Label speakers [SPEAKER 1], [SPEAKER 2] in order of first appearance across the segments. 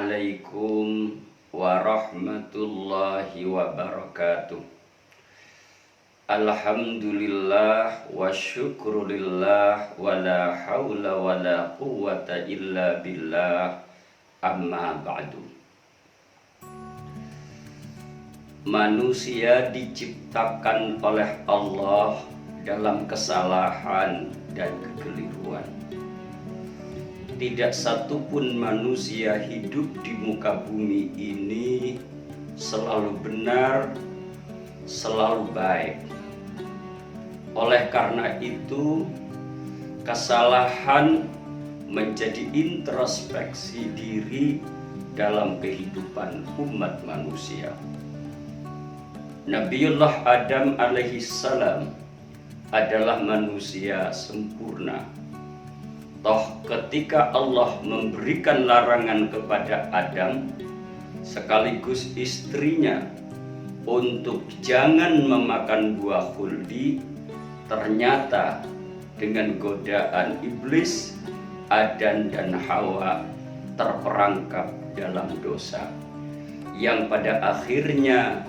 [SPEAKER 1] Assalamualaikum warahmatullahi wabarakatuh. Alhamdulillah wa syukrulillah wa la hawla wa la quwwata illa billah, amma ba'du. Manusia diciptakan oleh Allah dalam kesalahan dan kekeliruan. Tidak satupun manusia hidup di muka bumi ini selalu benar, selalu baik. Oleh karena itu, kesalahan menjadi introspeksi diri dalam kehidupan umat manusia. Nabiullah Adam alaihissalam adalah manusia sempurna. Toh ketika Allah memberikan larangan kepada Adam sekaligus istrinya untuk jangan memakan buah khuldi, ternyata dengan godaan iblis Adam dan Hawa terperangkap dalam dosa yang pada akhirnya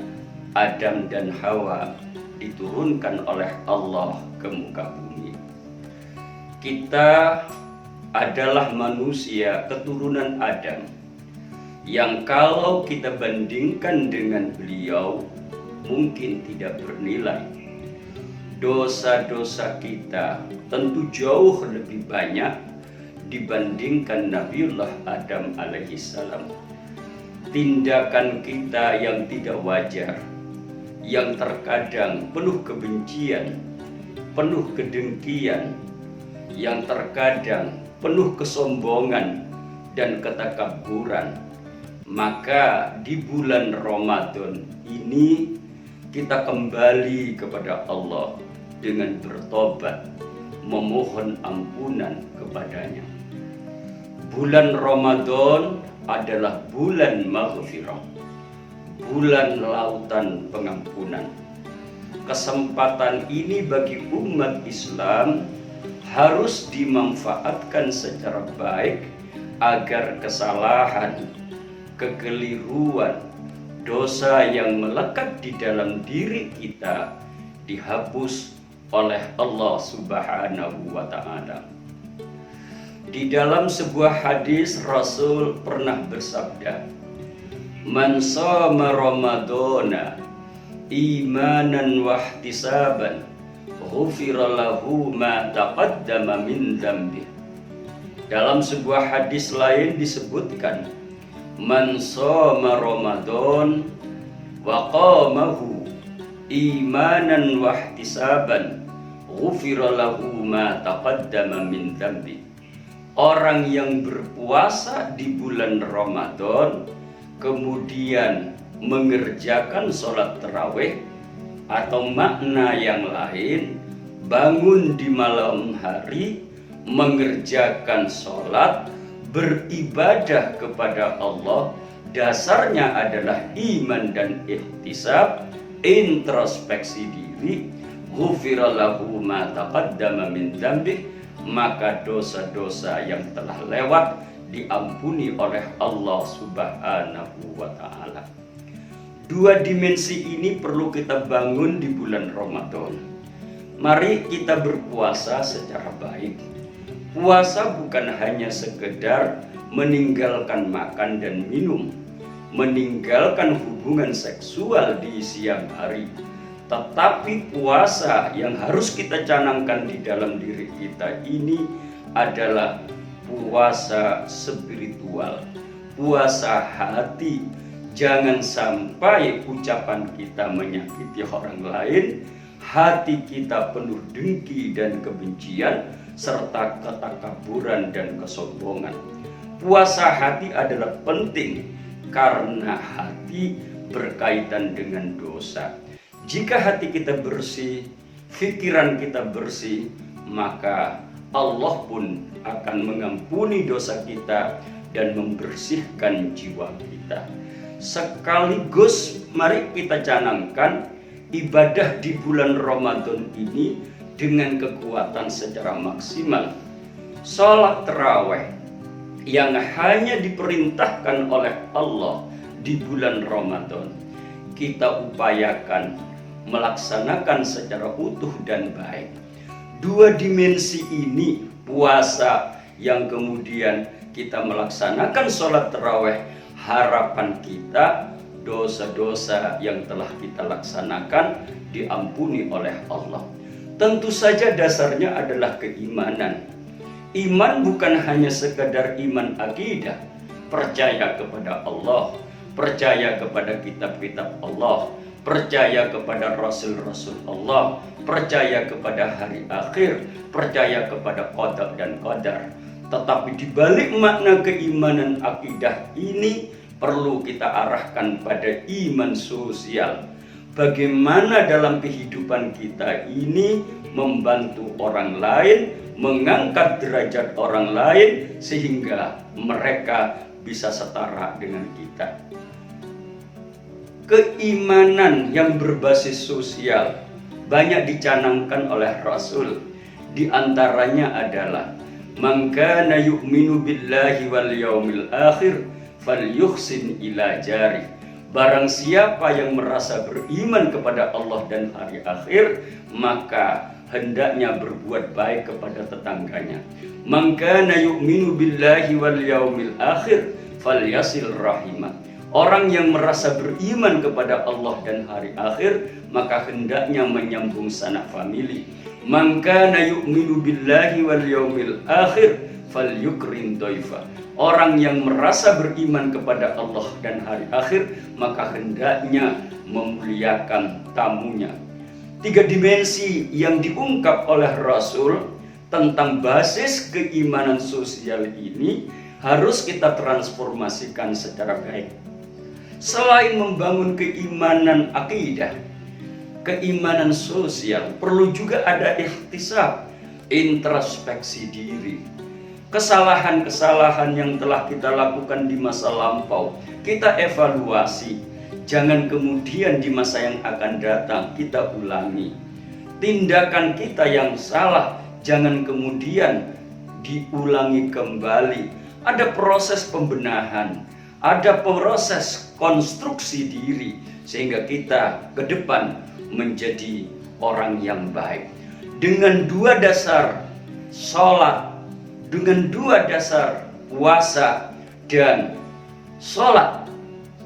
[SPEAKER 1] Adam dan Hawa diturunkan oleh Allah ke muka bumi. Kita adalah manusia keturunan Adam yang kalau kita bandingkan dengan beliau mungkin tidak bernilai. Dosa-dosa kita tentu jauh lebih banyak dibandingkan Nabiullah Adam alaihissalam. Tindakan kita yang tidak wajar, yang terkadang penuh kebencian, penuh kedengkian, yang terkadang penuh kesombongan dan ketakaburan. Maka di bulan Ramadan ini kita kembali kepada Allah dengan bertobat, memohon ampunan kepadanya. Bulan Ramadan adalah bulan maghfirah, bulan lautan pengampunan. Kesempatan ini bagi umat Islam harus dimanfaatkan secara baik agar kesalahan, kekeliruan, dosa yang melekat di dalam diri kita dihapus oleh Allah Subhanahu wa Ta'ala. Di dalam sebuah hadis Rasul pernah bersabda, "Man shoma Ramadana imanan wa ihtisaban ghufira lahu ma taqaddama min dzambi." Dalam sebuah hadis lain disebutkan, "Man shoma Ramadan wa qamahu imanan wa ihtisaban ghufira lahu ma taqaddama min dzambi." Orang yang berpuasa di bulan Ramadan kemudian mengerjakan sholat tarawih atau makna yang lain, bangun di malam hari mengerjakan sholat, beribadah kepada Allah, dasarnya adalah iman dan ihtisab, introspeksi diri, ghufira lahu ma taqaddama min dzambih, maka dosa-dosa yang telah lewat diampuni oleh Allah Subhanahu wa Ta'ala. Dua dimensi ini perlu kita bangun di bulan Ramadan. Mari kita berpuasa secara baik. Puasa bukan hanya sekedar meninggalkan makan dan minum, meninggalkan hubungan seksual di siang hari, tetapi puasa yang harus kita canangkan di dalam diri kita ini adalah puasa spiritual, puasa hati. Jangan sampai ucapan kita menyakiti orang lain, hati kita penuh dengki dan kebencian, serta ketakaburan dan kesombongan. Puasa hati adalah penting karena hati berkaitan dengan dosa. Jika hati kita bersih, pikiran kita bersih, maka Allah pun akan mengampuni dosa kita dan membersihkan jiwa kita. Sekaligus mari kita canangkan ibadah di bulan Ramadan ini dengan kekuatan secara maksimal. Sholat tarawih yang hanya diperintahkan oleh Allah di bulan Ramadan, kita upayakan melaksanakan secara utuh dan baik. Dua dimensi ini, puasa yang kemudian kita melaksanakan sholat tarawih, harapan kita dosa-dosa yang telah kita laksanakan diampuni oleh Allah. Tentu saja dasarnya adalah keimanan. Iman bukan hanya sekadar iman akidah, percaya kepada Allah, percaya kepada kitab-kitab Allah, percaya kepada rasul-rasul Allah, percaya kepada hari akhir, percaya kepada qada dan qadar. Tetapi di balik makna keimanan akidah ini perlu kita arahkan pada iman sosial. Bagaimana dalam kehidupan kita ini membantu orang lain, mengangkat derajat orang lain sehingga mereka bisa setara dengan kita. Keimanan yang berbasis sosial banyak dicanangkan oleh Rasul. Di antaranya adalah man kana yu'minu billahi wal yaumil akhir falyuhsin ila jari. Barang siapa yang merasa beriman kepada Allah dan hari akhir, maka hendaknya berbuat baik kepada tetangganya. Man kana yu'minu billahi wal yaumil akhir falyasil rahimah. Orang yang merasa beriman kepada Allah dan hari akhir, maka hendaknya menyambung sanak famili. Man kana yu'minu billahi wal yaumil akhir falyukrim dhaifa. Orang yang merasa beriman kepada Allah dan hari akhir, maka hendaknya memuliakan tamunya. Tiga dimensi yang diungkap oleh Rasul tentang basis keimanan sosial ini harus kita transformasikan secara baik. Selain membangun keimanan akidah, keimanan sosial, perlu juga ada ihtisab, introspeksi diri. Kesalahan-kesalahan yang telah kita lakukan di masa lampau, kita evaluasi. Jangan kemudian di masa yang akan datang kita ulangi. Tindakan kita yang salah, jangan kemudian diulangi kembali. Ada proses pembenahan, ada proses konstruksi diri, sehingga kita ke depan menjadi orang yang baik. Dengan dua dasar sholat, dengan dua dasar puasa dan sholat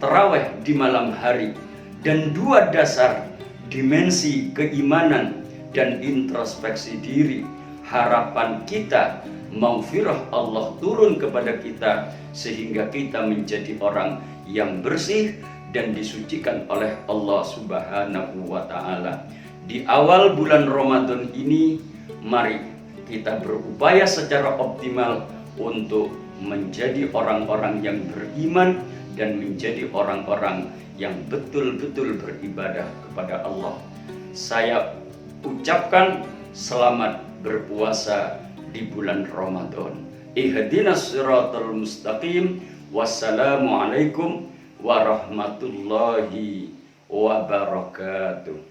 [SPEAKER 1] tarawih di malam hari, dan dua dasar dimensi keimanan dan introspeksi diri, harapan kita maghfirah Allah turun kepada kita sehingga kita menjadi orang yang bersih dan disucikan oleh Allah Subhanahu wa Ta'ala. Di awal bulan Ramadan ini, mari kita berupaya secara optimal untuk menjadi orang-orang yang beriman dan menjadi orang-orang yang betul-betul beribadah kepada Allah. Saya ucapkan selamat berpuasa di bulan Ramadan. Ihdinas siratal mustaqim. Wassalamualaikum warahmatullahi wabarakatuh.